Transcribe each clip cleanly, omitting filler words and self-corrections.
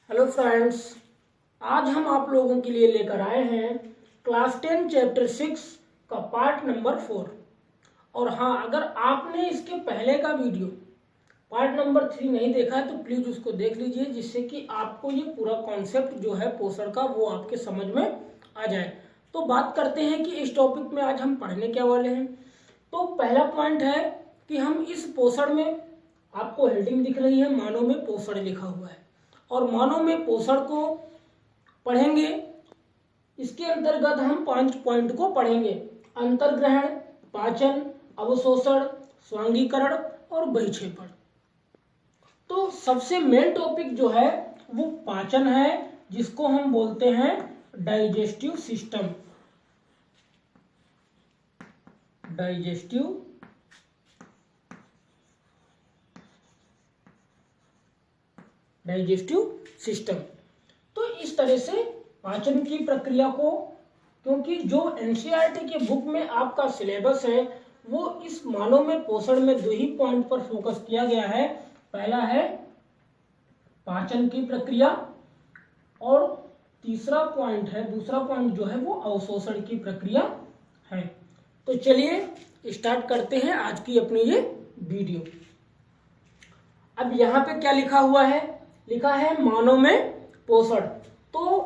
Hello friends, आज हम आप लोगों के लिए लेकर आए हैं क्लास 10 चैप्टर 6 का पार्ट नंबर 4। और हाँ, अगर आपने इसके पहले का वीडियो पार्ट नंबर 3 नहीं देखा है तो प्लीज़ उसको देख लीजिए, जिससे कि आपको ये पूरा कॉन्सेप्ट जो है पोषण का वो आपके समझ में आ जाए। तो बात करते हैं कि इस टॉपिक में आज हम पढ़ने क्या वाले हैं। तो पहला पॉइंट है कि हम इस पोषण में, आपको हेडिंग दिख रही है मानव में पोषण लिखा हुआ है, और मानव में पोषण को पढ़ेंगे। इसके अंतर्गत हम 5 पॉइंट को पढ़ेंगे: अंतर्ग्रहण, पाचन, अवशोषण, स्वांगीकरण और बहिक्षेपण। तो सबसे मेन टॉपिक जो है वो पाचन है, जिसको हम बोलते हैं डाइजेस्टिव सिस्टम। Digestive system. तो इस तरह से पाचन की प्रक्रिया को, क्योंकि जो एनसीईआरटी के बुक में आपका सिलेबस है वो इस मानव में पोषण में 2 ही पॉइंट पर फोकस किया गया है। पहला है पाचन की प्रक्रिया और दूसरा पॉइंट जो है वो अवशोषण की प्रक्रिया है। तो चलिए स्टार्ट करते हैं आज की अपनी ये वीडियो। अब यहाँ पे क्या लिखा हुआ है? लिखा है मानव में पोषण। तो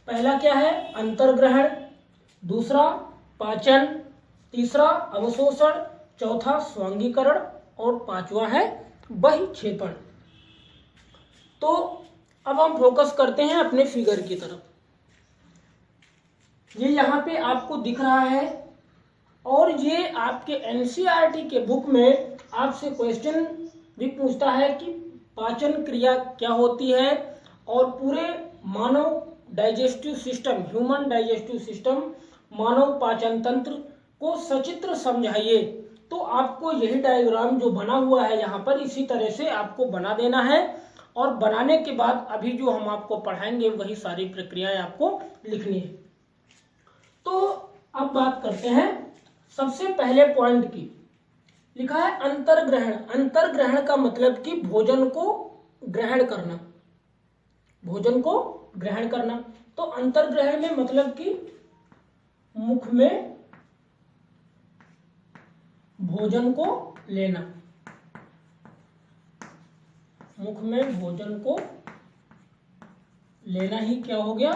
पहला क्या है? अंतर्ग्रहण, दूसरा पाचन, तीसरा अवशोषण, चौथा स्वांगीकरण और पांचवा है बहिक्षेपण। तो अब हम फोकस करते हैं अपने फिगर की तरफ। ये यहाँ पे आपको दिख रहा है, और ये आपके एनसीईआरटी के बुक में आपसे क्वेश्चन भी पूछता है कि पाचन क्रिया क्या होती है, और पूरे मानव digestive system, human digestive system, मानव पाचन तंत्र को सचित्र समझाइए। तो आपको यही डायग्राम जो बना हुआ है यहाँ पर, इसी तरह से आपको बना देना है, और बनाने के बाद अभी जो हम आपको पढ़ाएंगे वही सारी प्रक्रियाएं आपको लिखनी है। तो अब बात करते हैं सबसे पहले पॉइंट की। लिखा है अंतर्ग्रहण। अंतर्ग्रहण का मतलब कि भोजन को ग्रहण करना, भोजन को ग्रहण करना। तो अंतर्ग्रहण में मतलब कि मुख में भोजन को लेना, मुख में भोजन को लेना ही क्या हो गया?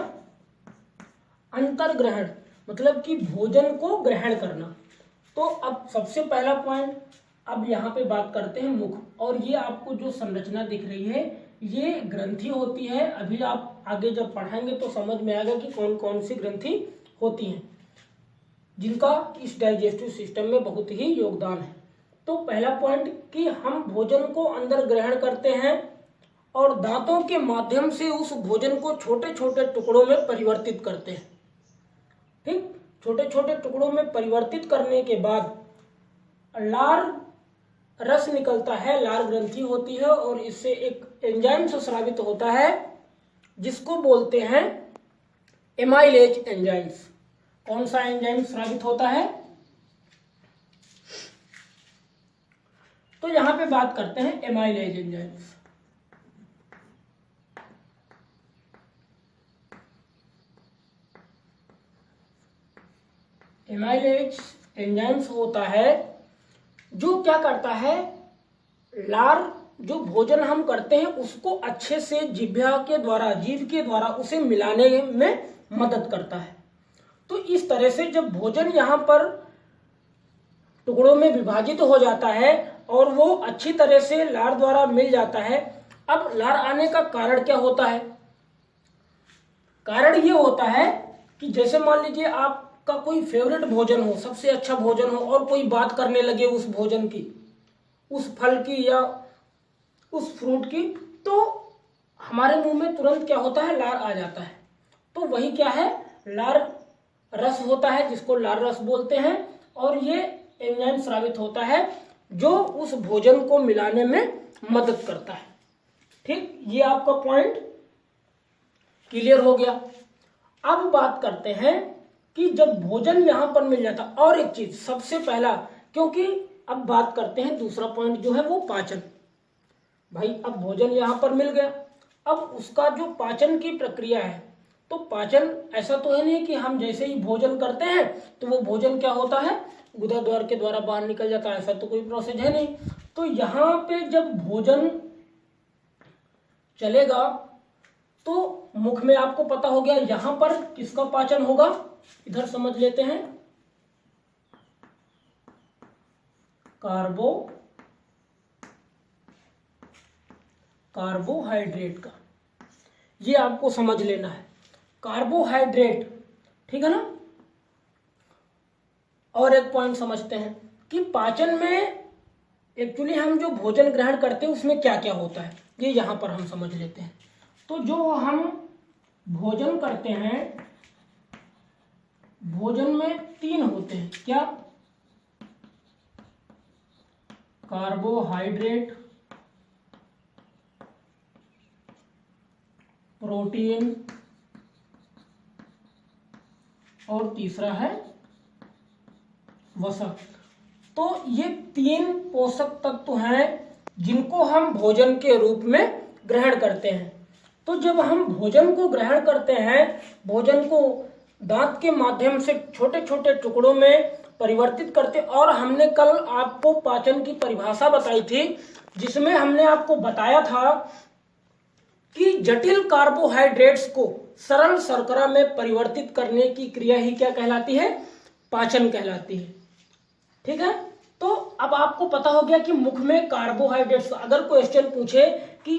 अंतर्ग्रहण, मतलब कि भोजन को ग्रहण करना। तो अब सबसे पहला पॉइंट, अब यहाँ पे बात करते हैं मुख। और ये आपको जो संरचना दिख रही है ये ग्रंथि होती है। अभी आप आगे जब पढ़ेंगे तो समझ में आएगा कि कौन कौन सी ग्रंथि होती हैं जिनका इस डाइजेस्टिव सिस्टम में बहुत ही योगदान है। तो पहला पॉइंट कि हम भोजन को अंदर ग्रहण करते हैं और दांतों के माध्यम से उस भोजन को छोटे छोटे टुकड़ों में परिवर्तित करते हैं। ठीक, छोटे छोटे टुकड़ों में परिवर्तित करने के बाद लार रस निकलता है, लार ग्रंथि होती है, और इससे एक एंजाइम स्रावित होता है जिसको बोलते हैं एमाइलेज एंजाइम्स। कौन सा एंजाइम स्रावित होता है? तो यहां पे बात करते हैं एमाइलेज एंजाइम्स। एमाइलेज एंजाइम्स होता है जो क्या करता है, लार जो भोजन हम करते हैं उसको अच्छे से जीभ के द्वारा उसे मिलाने में मदद करता है। तो इस तरह से जब भोजन यहाँ पर टुकड़ों में विभाजित हो जाता है और वो अच्छी तरह से लार द्वारा मिल जाता है। अब लार आने का कारण क्या होता है? कारण ये होता है कि जैसे मान लीजिए आपका कोई फेवरेट भोजन हो, सबसे अच्छा भोजन हो, और कोई बात करने लगे उस भोजन की, उस फल की या उस फ्रूट की, तो हमारे मुंह में तुरंत क्या होता है? लार आ जाता है। तो वही क्या है? लार रस होता है, जिसको लार रस बोलते हैं, और ये एंजाइम स्रावित होता है जो उस भोजन को मिलाने में मदद करता है। ठीक, ये आपका पॉइंट क्लियर हो गया। अब बात करते हैं कि जब भोजन यहां पर मिल जाता, और एक चीज सबसे पहला, क्योंकि अब बात करते हैं दूसरा पॉइंट जो है वो पाचन। भाई अब भोजन यहां पर मिल गया, अब उसका जो पाचन की प्रक्रिया है, तो पाचन ऐसा तो है नहीं कि हम जैसे ही भोजन करते हैं तो वो भोजन क्या होता है, गुदा द्वार के द्वारा बाहर निकल जाता है, ऐसा तो कोई प्रोसेस है नहीं। तो यहाँ पे जब भोजन चलेगा तो मुख में आपको पता हो गया, यहां पर किसका पाचन होगा, इधर समझ लेते हैं, कार्बोहाइड्रेट का, ये आपको समझ लेना है, कार्बोहाइड्रेट, ठीक है ना। और एक पॉइंट समझते हैं कि पाचन में एक्चुअली हम जो भोजन ग्रहण करते हैं उसमें क्या क्या होता है, ये यहां पर हम समझ लेते हैं। तो जो हम भोजन करते हैं, भोजन में 3 होते हैं, क्या, कार्बोहाइड्रेट, प्रोटीन और तीसरा है वसा। तो ये 3 पोषक तत्व हैं जिनको हम भोजन के रूप में ग्रहण करते हैं। तो जब हम भोजन को ग्रहण करते हैं, भोजन को दांत के माध्यम से छोटे छोटे टुकड़ों में परिवर्तित करते, और हमने कल आपको पाचन की परिभाषा बताई थी जिसमें हमने आपको बताया था कि जटिल कार्बोहाइड्रेट्स को सरल शर्करा में परिवर्तित करने की क्रिया ही क्या कहलाती है, पाचन कहलाती है, ठीक है। तो अब आपको पता हो गया कि मुख में कार्बोहाइड्रेट्स, अगर क्वेश्चन पूछे कि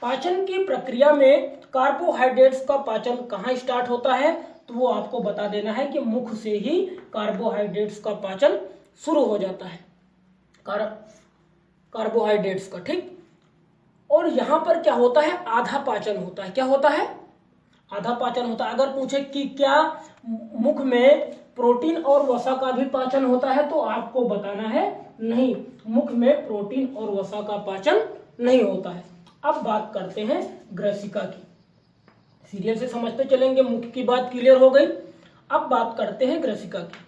पाचन की प्रक्रिया में कार्बोहाइड्रेट्स का पाचन कहाँ स्टार्ट होता है, तो वो आपको बता देना है कि मुख से ही कार्बोहाइड्रेट्स का पाचन शुरू हो जाता है, कार्बोहाइड्रेट्स का, ठीक। और यहां पर क्या होता है, आधा पाचन होता है, क्या होता है, आधा पाचन होता है। अगर पूछे कि क्या मुख में प्रोटीन और वसा का भी पाचन होता है, तो आपको बताना है नहीं, मुख में प्रोटीन और वसा का पाचन नहीं होता है। अब बात करते हैं ग्रसिका की, सीरियल से समझते चलेंगे, मुख की बात क्लियर हो गई। अब बात करते हैं ग्रसिका की।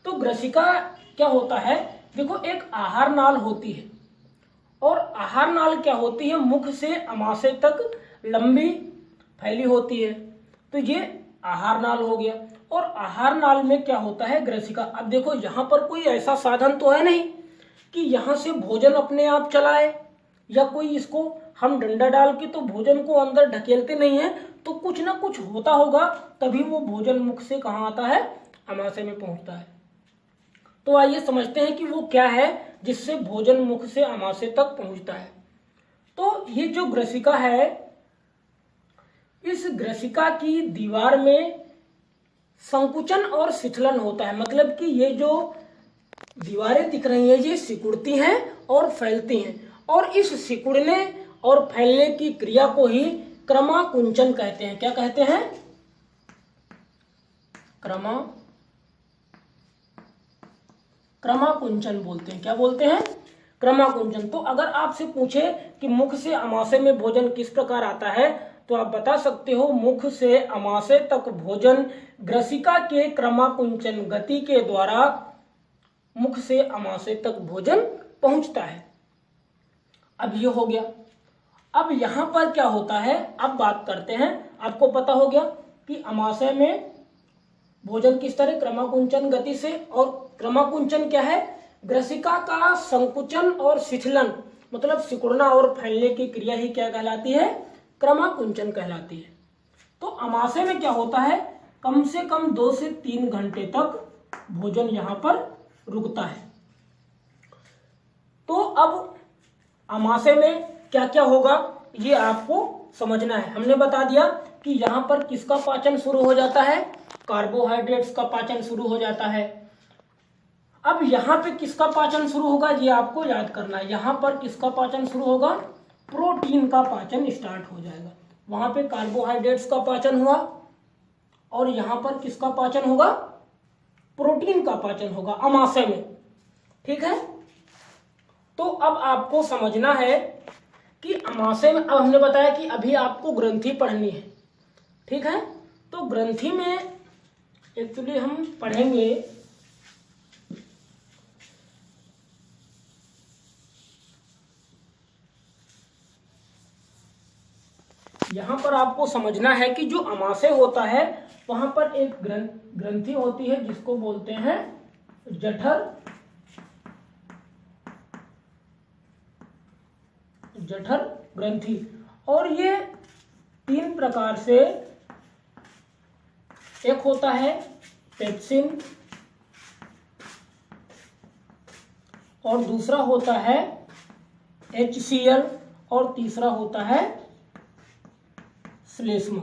तो ग्रसिका क्या होता है, देखो एक आहार नाल होती है, और आहार नाल क्या होती है, मुख से अमाशय तक लंबी फैली होती है, तो ये आहार नाल हो गया। और आहार नाल में क्या होता है, ग्रसिका। अब देखो यहाँ पर कोई ऐसा साधन तो है नहीं कि यहाँ से भोजन अपने आप चलाए, या कोई इसको हम डंडा डाल के तो भोजन को अंदर ढकेलते नहीं है, तो कुछ ना कुछ होता होगा तभी वो भोजन मुख से कहाँ आता है, अमाशय में पहुंचता है। तो आइए समझते हैं कि वो क्या है जिससे भोजन मुख से अमाशय तक पहुंचता है। तो ये जो ग्रसिका है, इस ग्रसिका की दीवार में संकुचन और शिथिलन होता है, मतलब कि ये जो दीवारें दिख रही हैं ये सिकुड़ती हैं और फैलती हैं, और इस सिकुड़ने और फैलने की क्रिया को ही क्रमाकुंचन कहते हैं। क्या कहते हैं, क्रमाकुंचन बोलते हैं। क्या बोलते हैं, क्रमाकुंचन। तो अगर आपसे पूछे कि मुख से अमाशय में भोजन किस प्रकार आता है, तो आप बता सकते हो मुख से अमाशय तक भोजन ग्रसिका के क्रमाकुंचन गति के द्वारा मुख से अमाशय तक भोजन पहुंचता है। अब ये हो गया। अब यहां पर क्या होता है, अब बात करते हैं, आपको पता हो गया कि अमाशय में भोजन किस तरह, क्रमाकुंचन गति से। और क्रमाकुंचन क्या है, ग्रसिका का संकुचन और शिथिलन, मतलब सिकुड़ना और फैलने की क्रिया ही क्या कहलाती है, क्रमाकुंचन कहलाती है। तो अमाशय में क्या होता है, कम से कम 2 से 3 घंटे तक भोजन यहां पर रुकता है। तो अब अमाशय में क्या क्या होगा ये आपको समझना है। हमने बता दिया कि यहां पर किसका पाचन शुरू हो जाता है, कार्बोहाइड्रेट्स का पाचन शुरू हो जाता है। अब यहां पे किसका पाचन शुरू होगा ये आपको याद करना है। यहां पर किसका पाचन शुरू होगा, प्रोटीन का पाचन स्टार्ट हो जाएगा। वहां पे कार्बोहाइड्रेट्स का पाचन हुआ, और यहां पर किसका पाचन होगा, प्रोटीन का पाचन होगा अमाशय में, ठीक है। तो अब आपको समझना है कि अमाशय में, अब हमने बताया कि अभी आपको ग्रंथि पढ़नी है, ठीक है। तो ग्रंथि में एक्चुअली हम पढ़ेंगे यहाँ पर आपको समझना है कि जो अमाशय होता है वहां पर एक ग्रंथि होती है जिसको बोलते हैं जठर ग्रंथि। और ये 3 प्रकार से, एक होता है पेप्सिन, और दूसरा होता है HCl, और तीसरा होता है श्लेष्मा।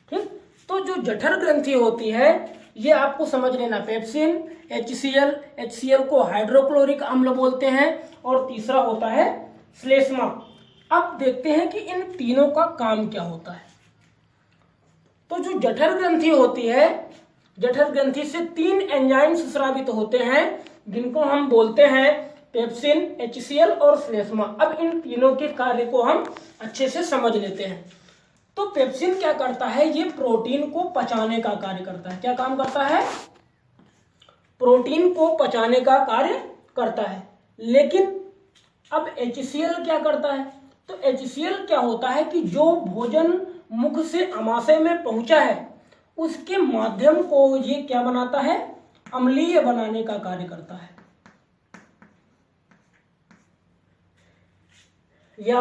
ठीक, तो जो जठर ग्रंथि होती है ये आपको समझ लेना, पेप्सिन, HCl को हाइड्रोक्लोरिक अम्ल बोलते हैं, और तीसरा होता है श्लेष्मा। अब देखते हैं कि इन तीनों का काम क्या होता है। तो जो जठर ग्रंथि होती है, जठर ग्रंथि से 3 एंजाइम्स स्रावित होते हैं जिनको हम बोलते हैं पेप्सिन, HCl और श्लेष्मा। अब इन तीनों के कार्य को हम अच्छे से समझ लेते हैं। तो पेप्सिन क्या करता है, ये प्रोटीन को पचाने का कार्य करता है। क्या काम करता है? प्रोटीन को पचाने का कार्य करता है। लेकिन अब HCl क्या करता है? तो HCl क्या होता है कि जो भोजन मुख से अमाशय में पहुंचा है उसके माध्यम को ये क्या बनाता है, अम्लीय बनाने का कार्य करता है। ये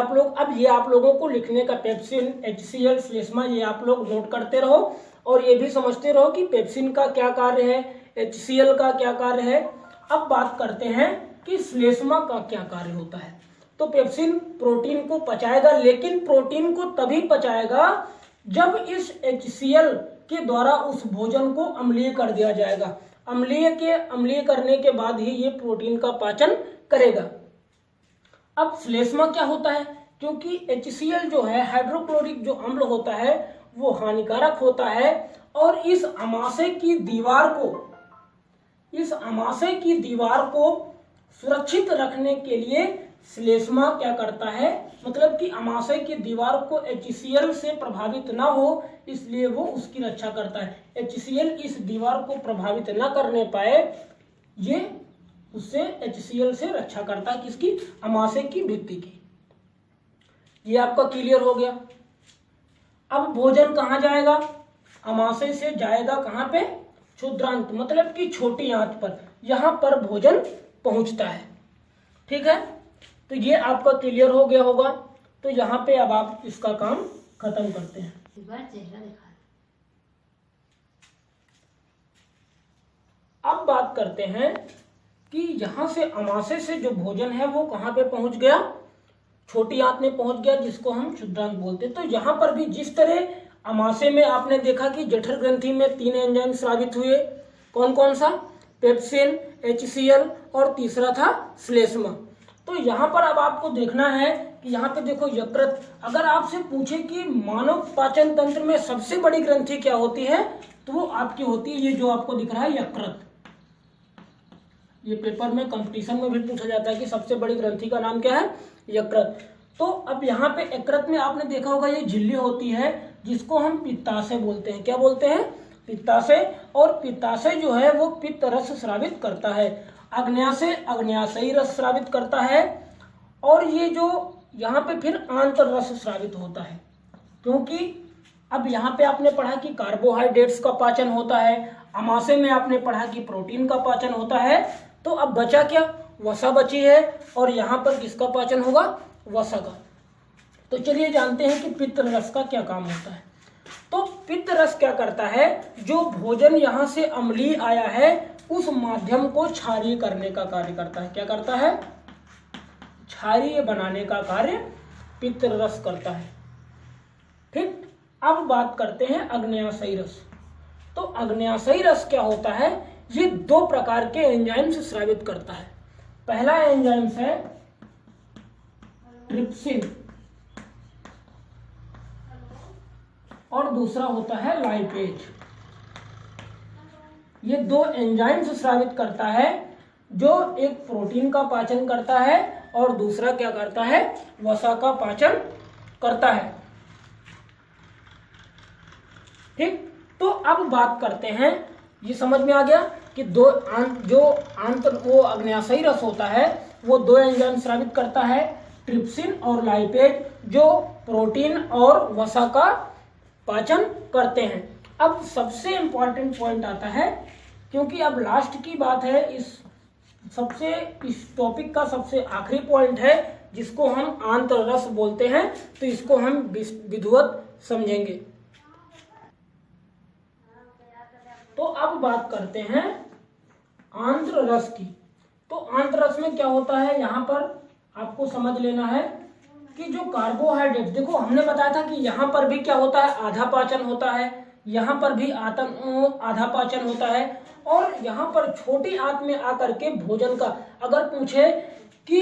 आप लोगों को लिखने का, पेप्सिन, HCl, श्लेष्मा, ये आप लोग नोट करते रहो और ये भी समझते रहो कि पेप्सिन का क्या कार्य है, HCl का क्या कार्य है। अब बात करते हैं कि श्लेष्मा का क्या कार्य होता है। तो पेप्सिन प्रोटीन को पचाएगा, लेकिन प्रोटीन को तभी पचाएगा जब इस HCl के द्वारा उस भोजन को अम्लीय कर दिया जाएगा। अम्लीय करने के बाद ही ये प्रोटीन का पाचन करेगा। अब श्लेष्मा क्या होता है, क्योंकि HCl जो है हाइड्रोक्लोरिक जो अम्ल होता है वो हानिकारक होता है, और इस अमाशय की दीवार को सुरक्षित रखने के लिए श्लेष्मा क्या करता है, मतलब कि अमाशय की दीवार को HCl से प्रभावित ना हो, इसलिए वो उसकी रक्षा करता है। HCl इस दीवार को प्रभावित ना करने पाए, ये उससे HCl से रक्षा करता है, किसकी? अमाशय की भित्ति की। ये आपका क्लियर हो गया। अब भोजन कहाँ जाएगा? अमाशय से जाएगा कहाँ पे? क्षुद्रांत, मतलब कि छोटी आंत पर, यहां पर भोजन पहुंचता है। ठीक है, तो ये आपका क्लियर हो गया होगा। तो यहाँ पे अब आप इसका काम खत्म करते हैं। अब बात करते हैं कि यहां से अमाशय से जो भोजन है वो कहाँ पे पहुंच गया? छोटी आंत में पहुंच गया, जिसको हम क्षुद्रांत बोलते हैं। तो यहाँ पर भी जिस तरह अमाशय में आपने देखा कि जठर ग्रंथि में 3 एंजाइम स्रावित हुए, कौन कौन सा? पेप्सिन, HCl और तीसरा था श्लेष्मा। तो यहाँ पर अब आपको देखना है कि यहाँ पे देखो यकृत। अगर आपसे पूछे कि मानव पाचन तंत्र में सबसे बड़ी ग्रंथि क्या होती है, तो वो आपकी होती है ये जो आपको दिख रहा है, यकृत। ये पेपर में कंपटीशन में भी पूछा जाता है कि सबसे बड़ी ग्रंथि का नाम क्या है? यकृत। तो अब यहाँ पे यकृत में आपने देखा होगा ये झिल्ली होती है जिसको हम पित्ताशय बोलते हैं। क्या बोलते हैं? पित्ताशय। और पित्ताशय जो है वो पित्त रस स्रावित करता है। अग्न्याशय अग्न्याशयी रस स्रावित करता है, और ये जो यहाँ पे फिर आंतर रस स्रावित होता है, क्योंकि अब यहाँ पे आपने पढ़ा कि कार्बोहाइड्रेट्स का पाचन होता है, अमाशय में आपने पढ़ा कि प्रोटीन का पाचन होता है। तो अब बचा क्या? वसा बची है, और यहाँ पर किसका पाचन होगा? वसा का। तो चलिए जानते हैं कि पित्त रस का क्या काम होता है। तो पित्त रस क्या करता है? जो भोजन यहाँ से अम्लीय आया है उस माध्यम को क्षारीय करने का कार्य करता है। क्या करता है? क्षारीय बनाने का कार्य पित्त रस करता है। ठीक, अब बात करते हैं अग्न्याशयी रस। तो अग्न्याशयी रस क्या होता है? ये 2 प्रकार के एंजाइम्स स्रावित करता है। पहला एंजाइम है ट्रिप्सिन, और दूसरा होता है लाइपेज। ये 2 एंजाइम्स स्रावित करता है, जो एक प्रोटीन का पाचन करता है और दूसरा क्या करता है? वसा का पाचन करता है। ठीक, तो अब बात करते हैं, ये समझ में आ गया कि वो अग्न्याशयी रस होता है वो 2 एंजाइम स्रावित करता है। ट्रिप्सिन और लाइपेज जो प्रोटीन और वसा का पाचन करते हैं। अब सबसे इंपॉर्टेंट पॉइंट आता है, क्योंकि अब लास्ट की बात है, इस टॉपिक का सबसे आखिरी पॉइंट है जिसको हम आंत्र रस बोलते हैं, तो इसको हम विधिवत समझेंगे। तो अब बात करते हैं आंत्र रस की। तो आंत्र रस में क्या होता है, यहाँ पर आपको समझ लेना है कि जो कार्बोहाइड्रेट, देखो हमने बताया था कि यहाँ पर भी क्या होता है, आधा पाचन होता है, यहाँ पर भी आधा पाचन होता है, और यहाँ पर छोटी आंत में आकर के भोजन का, अगर पूछे कि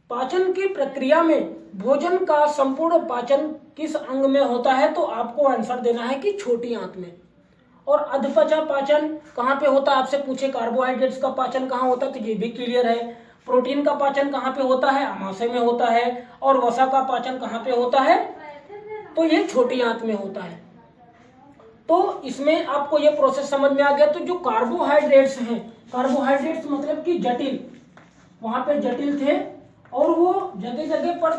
पाचन की प्रक्रिया में भोजन का संपूर्ण पाचन किस अंग में होता है, तो आपको आंसर देना है कि छोटी आंत में। और अधपचा पाचन कहाँ पे होता है, आपसे पूछे कार्बोहाइड्रेट्स का पाचन कहाँ होता है, तो ये भी क्लियर है। प्रोटीन का पाचन कहाँ पे होता है, आमाशय में होता है। और वसा का पाचन कहाँ पे होता है, तो ये छोटी आंत में होता है। तो इसमें आपको ये प्रोसेस समझ में आ गया। तो जो कार्बोहाइड्रेट्स हैं, कार्बोहाइड्रेट्स मतलब कि जटिल, वहां पे जटिल थे और वो जगह जगह पर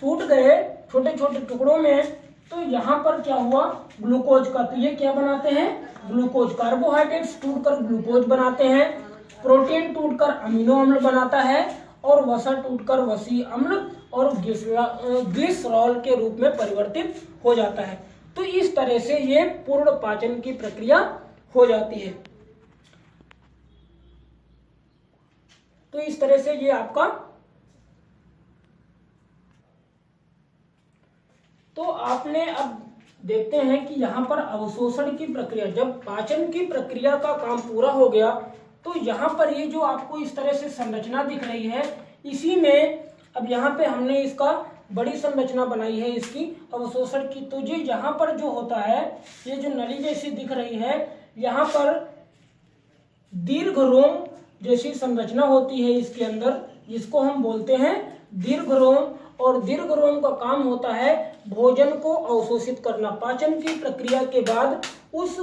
टूट गए छोटे छोटे टुकड़ों में, तो यहाँ पर क्या हुआ, ग्लूकोज का, तो ये क्या बनाते हैं, ग्लूकोज। कार्बोहाइड्रेट्स टूटकर ग्लूकोज बनाते हैं, प्रोटीन टूटकर अमीनो अम्ल बनाता है, और वसा टूटकर वसीय अम्ल और ग्लिसरॉल के रूप में परिवर्तित हो जाता है। तो इस तरह से ये पूर्ण पाचन की प्रक्रिया हो जाती है। तो इस तरह से ये आपका, तो आपने अब देखते हैं कि यहाँ पर अवशोषण की प्रक्रिया, जब पाचन की प्रक्रिया का काम पूरा हो गया, तो यहाँ पर ये जो आपको इस तरह से संरचना दिख रही है, इसी में अब यहाँ पे हमने इसका बड़ी संरचना बनाई है इसकी अवशोषण की। तो ये यहाँ पर जो होता है, ये जो नली जैसी दिख रही है, यहाँ पर दीर्घ रोम जैसी संरचना होती है इसके अंदर, जिसको हम बोलते हैं दीर्घ रोम। और दीर्घ रोम का काम होता है भोजन को अवशोषित करना। पाचन की प्रक्रिया के बाद उस